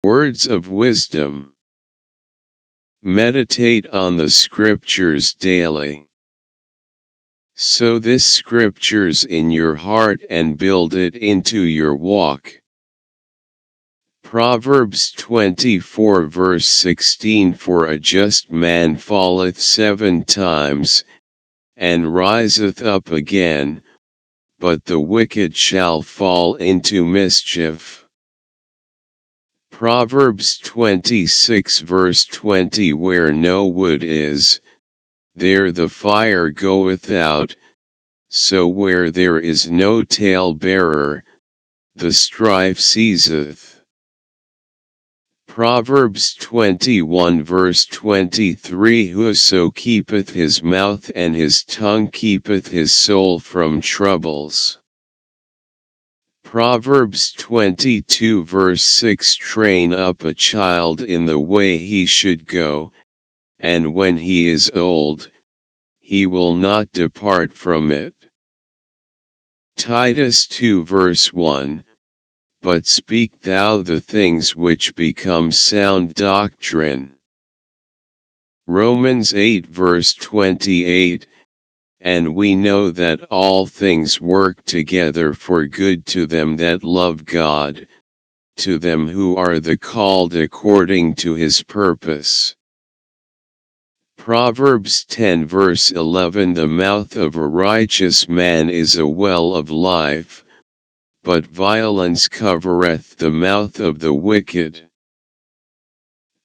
Words of wisdom. Meditate on the scriptures daily. Sow this scriptures in your heart and build it into your walk. Proverbs 24 verse 16 For a just man falleth 7 times, and riseth up again, but the wicked shall fall into mischief. Proverbs 26 verse 20 Where no wood is, there the fire goeth out, so where there is no talebearer, the strife ceaseth. Proverbs 21 verse 23 Whoso keepeth his mouth and his tongue keepeth his soul from troubles. Proverbs 22 verse 6 Train up a child in the way he should go, and when he is old, he will not depart from it. Titus 2 verse 1 But speak thou the things which become sound doctrine. Romans 8 verse 28 And we know that all things work together for good to them that love God, to them who are the called according to his purpose. Proverbs 10 verse 11 The mouth of a righteous man is a well of life, but violence covereth the mouth of the wicked.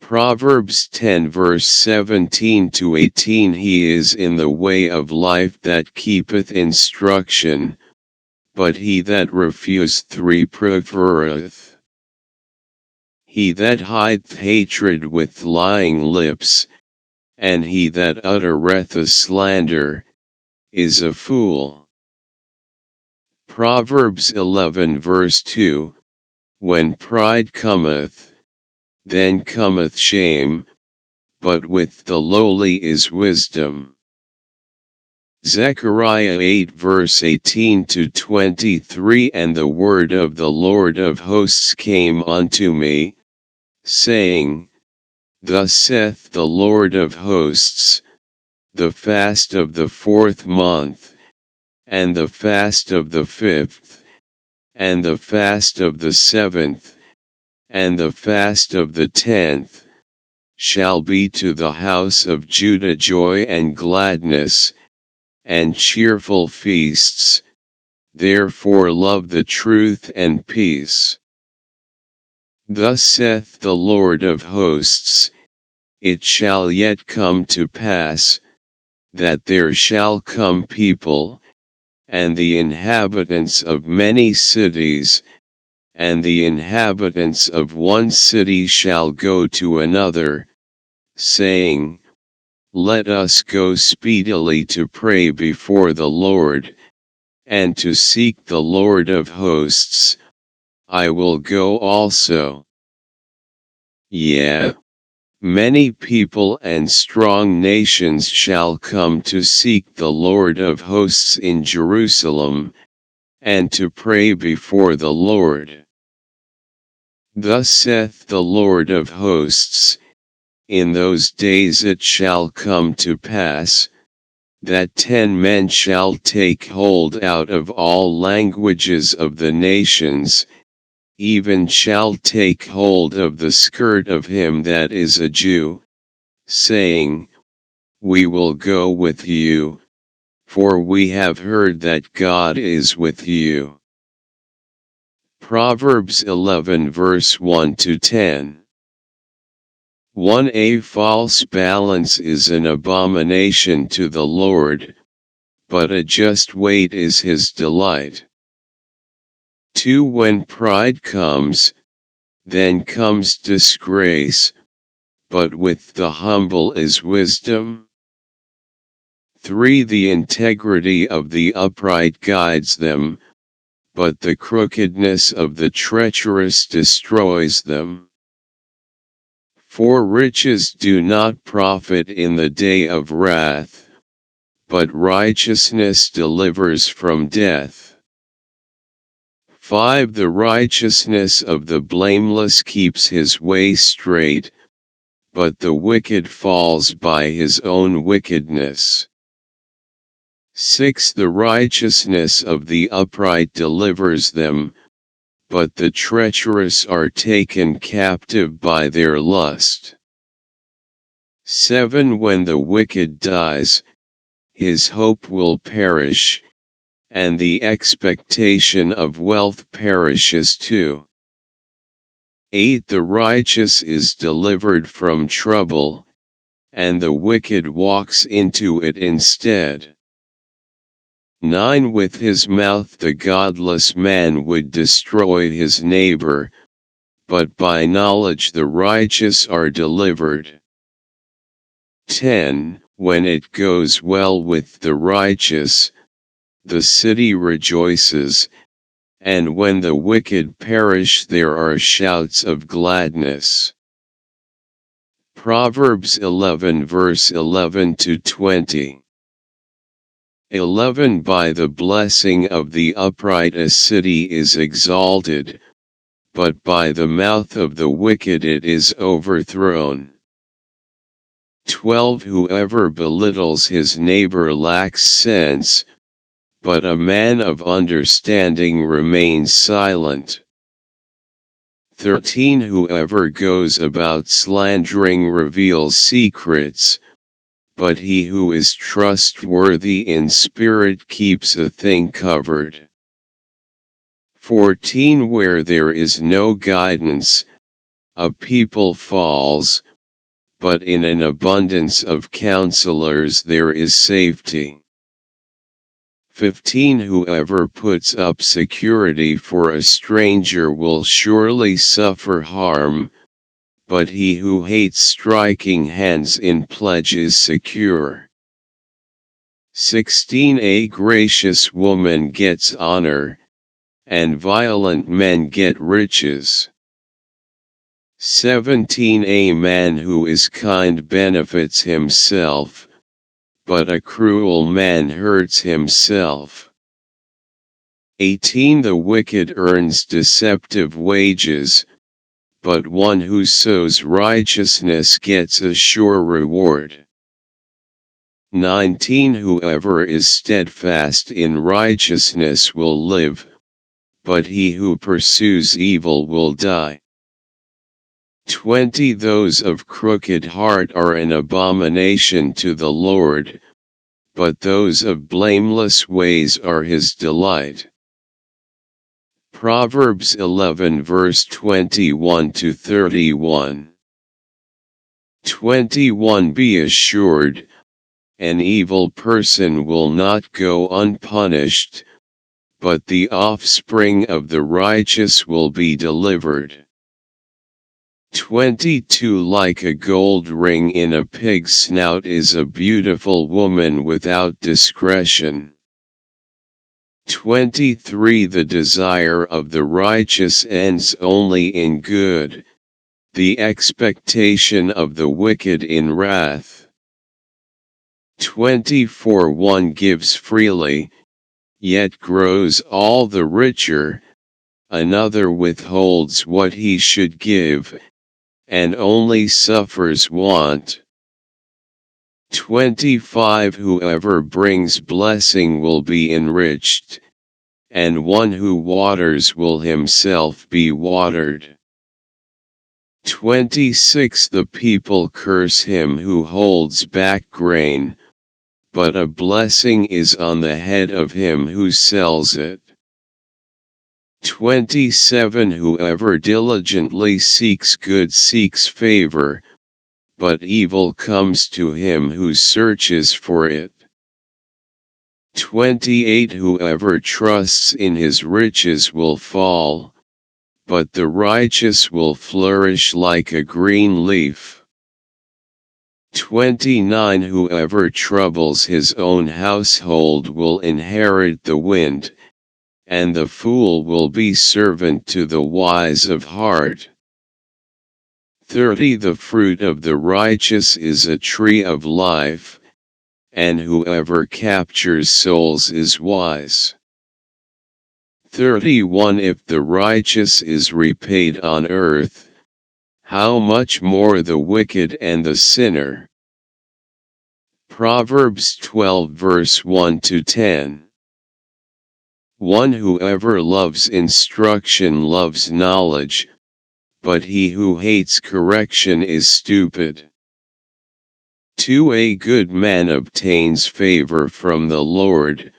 Proverbs 10 verse 17 to 18 He is in the way of life that keepeth instruction, but he that refuseth reprovereth. He that hideth hatred with lying lips, and he that uttereth a slander, is a fool. Proverbs 11 verse 2 When pride cometh, then cometh shame, but with the lowly is wisdom. Zechariah 8 verse 18 to 23 And the word of the Lord of hosts came unto me, saying, Thus saith the Lord of hosts, the fast of the 4th month, and the fast of the 5th, and the fast of the 7th, and the fast of the 10th, shall be to the house of Judah joy and gladness, and cheerful feasts, therefore love the truth and peace. Thus saith the Lord of hosts, It shall yet come to pass, that there shall come people, and the inhabitants of many cities, and the inhabitants of one city shall go to another, saying, Let us go speedily to pray before the Lord, and to seek the Lord of hosts. I will go also. Yea, many people and strong nations shall come to seek the Lord of hosts in Jerusalem, and to pray before the Lord. Thus saith the Lord of hosts, In those days it shall come to pass, that 10 men shall take hold out of all languages of the nations, even shall take hold of the skirt of him that is a Jew, saying, We will go with you, for we have heard that God is with you. Proverbs 11 verse 1 to 10 A false balance is an abomination to the Lord, but a just weight is his delight. 2 When pride comes, then comes disgrace, but with the humble is wisdom. 3 The integrity of the upright guides them, but the crookedness of the treacherous destroys them. 4 Riches do not profit in the day of wrath, but righteousness delivers from death. 5. The righteousness of the blameless keeps his way straight, but the wicked falls by his own wickedness. 6. The righteousness of the upright delivers them, but the treacherous are taken captive by their lust. 7. When the wicked dies, his hope will perish, and the expectation of wealth perishes too. 8. The righteous is delivered from trouble, and the wicked walks into it instead. 9. With his mouth the godless man would destroy his neighbor, but by knowledge the righteous are delivered. 10. When it goes well with the righteous, the city rejoices, and when the wicked perish there are shouts of gladness. Proverbs 11 verse 11 to 20. 11. By the blessing of the upright a city is exalted, but by the mouth of the wicked it is overthrown. 12. Whoever belittles his neighbor lacks sense, but a man of understanding remains silent. 13. Whoever goes about slandering reveals secrets, but he who is trustworthy in spirit keeps a thing covered. 14. Where there is no guidance, a people falls, but in an abundance of counselors there is safety. 15. Whoever puts up security for a stranger will surely suffer harm, but he who hates striking hands in pledge is secure. 16. A gracious woman gets honor, and violent men get riches. 17. A man who is kind benefits himself, but a cruel man hurts himself. 18. The wicked earns deceptive wages, but one who sows righteousness gets a sure reward. 19. Whoever is steadfast in righteousness will live, but he who pursues evil will die. 20. Those of crooked heart are an abomination to the Lord, but those of blameless ways are his delight. Proverbs 11 verse 21 to 31. 21. Be assured, an evil person will not go unpunished, but the offspring of the righteous will be delivered. 22. Like a gold ring in a pig's snout is a beautiful woman without discretion. 23. The desire of the righteous ends only in good, the expectation of the wicked in wrath. 24. One gives freely, yet grows all the richer, another withholds what he should give, and only suffers want. 25. Whoever brings blessing will be enriched, and one who waters will himself be watered. 26. The people curse him who holds back grain, but a blessing is on the head of him who sells it. 27. Whoever diligently seeks good seeks favor, but evil comes to him who searches for it. 28. Whoever trusts in his riches will fall, but the righteous will flourish like a green leaf. 29. Whoever troubles his own household will inherit the wind, and the fool will be servant to the wise of heart. 30. The fruit of the righteous is a tree of life, and whoever captures souls is wise. 31 If the righteous is repaid on earth, how much more the wicked and the sinner? Proverbs 12 verse 1-10. One who ever loves instruction loves knowledge, but he who hates correction is stupid. 2 A good man obtains favor from the Lord,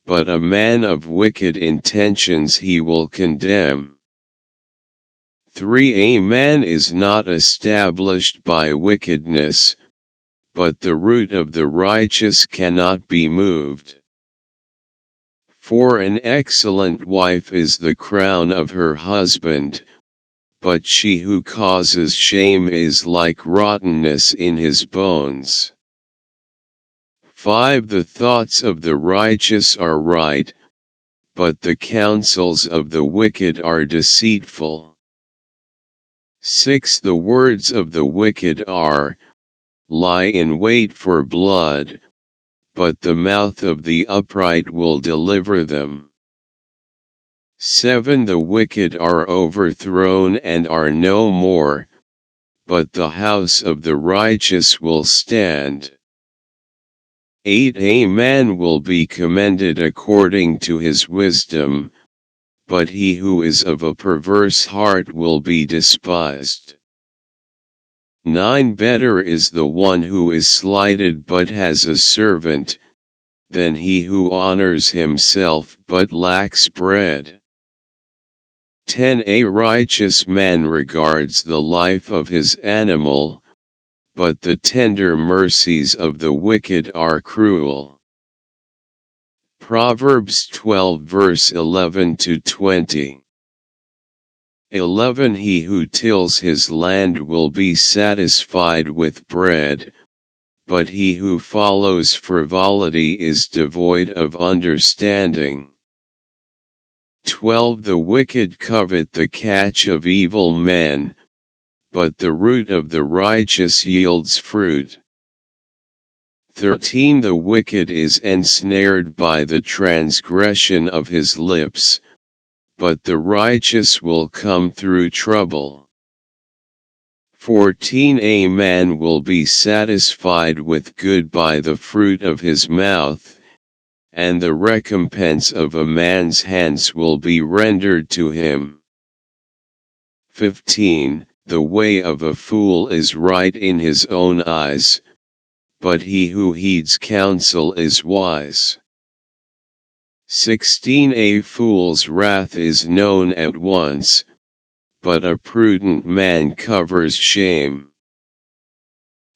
but a man of wicked intentions he will condemn. 3 A man is not established by wickedness, but the root of the righteous cannot be moved. 4 An excellent wife is the crown of her husband, but she who causes shame is like rottenness in his bones. 5 The thoughts of the righteous are right, but the counsels of the wicked are deceitful. 6 The words of the wicked lie in wait for blood, but the mouth of the upright will deliver them. 7 The wicked are overthrown and are no more, but the house of the righteous will stand. 8 A man will be commended according to his wisdom, but he who is of a perverse heart will be despised. 9 Better is the one who is slighted but has a servant, than he who honors himself but lacks bread. 10 A righteous man regards the life of his animal, but the tender mercies of the wicked are cruel. Proverbs 12 verse 11-20. 11 He who tills his land will be satisfied with bread, but he who follows frivolity is devoid of understanding. 12 The wicked covet the catch of evil men, but the root of the righteous yields fruit. 13 The wicked is ensnared by the transgression of his lips, but the righteous will come through trouble. 14 A man will be satisfied with good by the fruit of his mouth, and the recompense of a man's hands will be rendered to him. 15 The way of a fool is right in his own eyes, but he who heeds counsel is wise. 16 A fool's wrath is known at once, but a prudent man covers shame.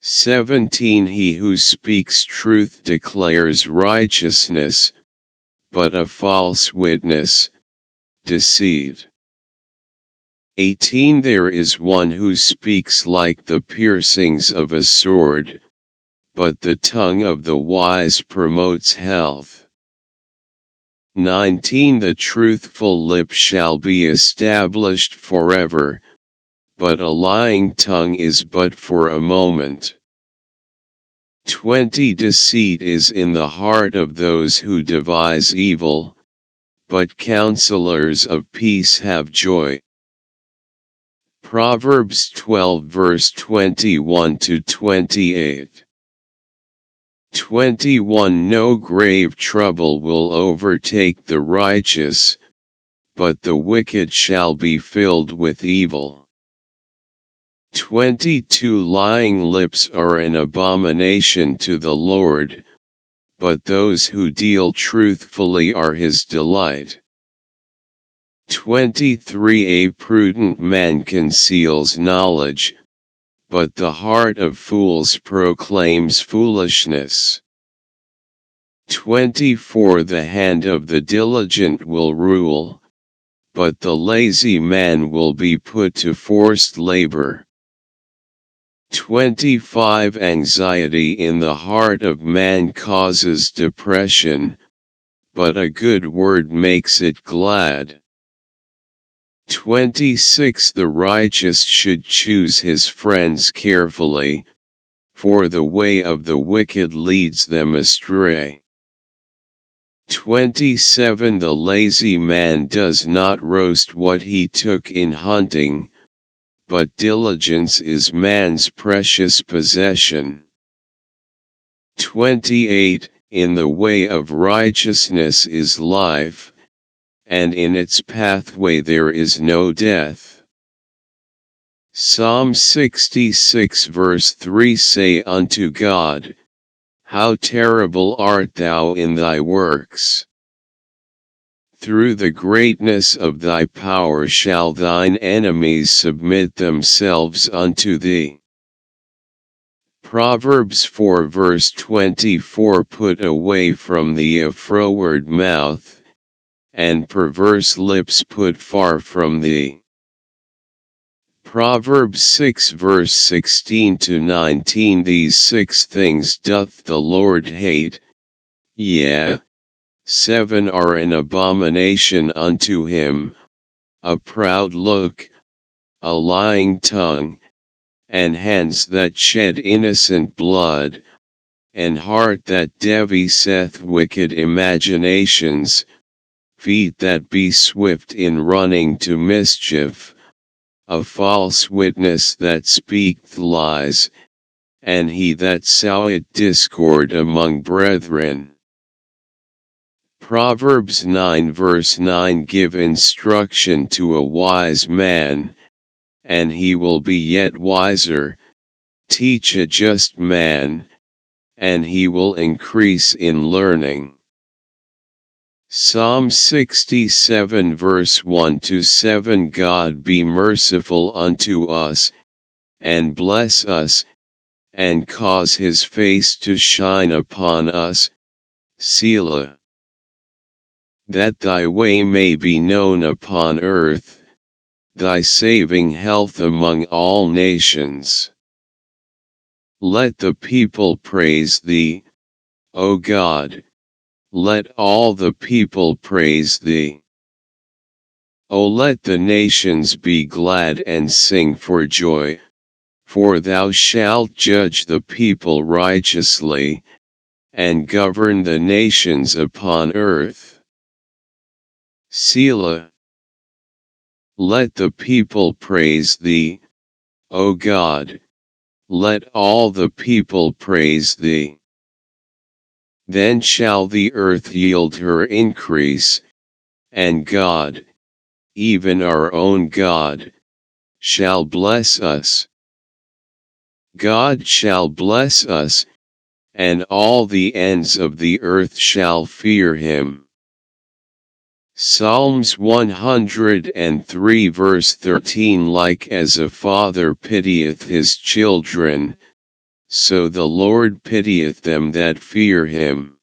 17 He who speaks truth declares righteousness, but a false witness, deceit. 18 There is one who speaks like the piercings of a sword, but the tongue of the wise promotes health. 19 The truthful lip shall be established forever, but a lying tongue is but for a moment. 20 Deceit is in the heart of those who devise evil, but counselors of peace have joy. Proverbs 12 verse 21-28. 21 No grave trouble will overtake the righteous, but the wicked shall be filled with evil. 22 Lying lips are an abomination to the Lord, but those who deal truthfully are his delight. 23 A prudent man conceals knowledge, but the heart of fools proclaims foolishness. 24 The hand of the diligent will rule, but the lazy man will be put to forced labor. 25 Anxiety in the heart of man causes depression, but a good word makes it glad. 26 The righteous should choose his friends carefully, for the way of the wicked leads them astray. 27 The lazy man does not roast what he took in hunting, but diligence is man's precious possession. 28 In the way of righteousness is life, and in its pathway there is no death. Psalm 66 verse 3 Say unto God, how terrible art thou in thy works! Through the greatness of thy power shall thine enemies submit themselves unto thee. Proverbs 4 verse 24 Put away from thee a froward mouth, and perverse lips put far from thee. Proverbs 6 verse 16 to 19 These 6 things doth the Lord hate, yea, 7 are an abomination unto him, a proud look, a lying tongue, and hands that shed innocent blood, an heart that deviseth wicked imaginations, feet that be swift in running to mischief, a false witness that speaketh lies, and he that soweth discord among brethren. Proverbs 9 verse 9 Give instruction to a wise man, and he will be yet wiser. Teach a just man, and he will increase in learning. Psalm 67 verse 1 to 7 God be merciful unto us, and bless us, and cause his face to shine upon us, Selah. That thy way may be known upon earth, thy saving health among all nations. Let the people praise thee, O God. Let all the people praise thee. O let the nations be glad and sing for joy, for thou shalt judge the people righteously, and govern the nations upon earth. Selah. Let the people praise thee, O God. Let all the people praise thee. Then shall the earth yield her increase, and God, even our own God, shall bless us. God shall bless us, and all the ends of the earth shall fear him. Psalms 103 verse 13 Like as a father pitieth his children, so the Lord pitieth them that fear him.